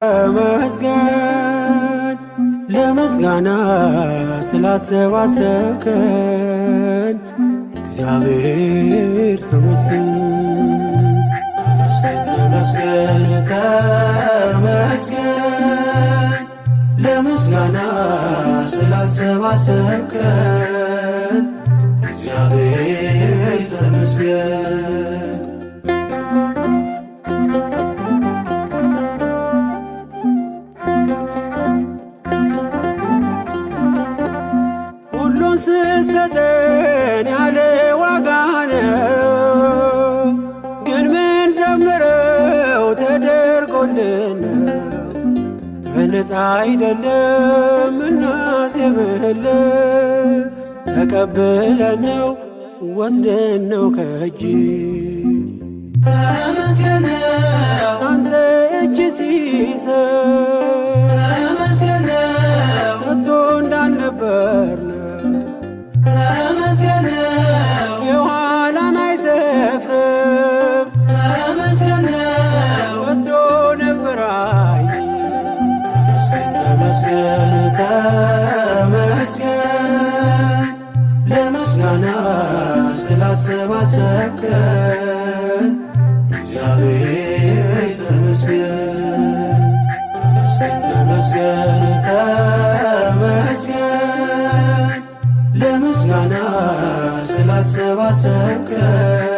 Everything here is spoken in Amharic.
ተመስገን ለምስጋና ስላሰባሰብከን እግዚአብሔር ተመስገን። ተመስገን ተመስገን ለምስጋና ስላሰባሰብከን እግዚአብሔር ተመስገን። ሁሉን ስትሰጠን ያለ ዋጋ ነው፣ ግን ምን ዘምረው ተደርጎልን በነፃ አይደለም እናዜምህልን። ተቀብለን ነው ወስደን ነው ከእጅ ተመስገን አንተ እጅ ሲሰጥ ተመስገን ሰጥቶ እንዳልነበር ተመስገን የኋላን አይሰፍርም ተመስገን ወስዶ ነበር አይ ተመስገን ተመስገን ለምስጋና ስላሰባሰብከን እግዚአብሔር ተመስገን። ተመስገን ተመስገን ለምስጋና ስላሰባሰብከን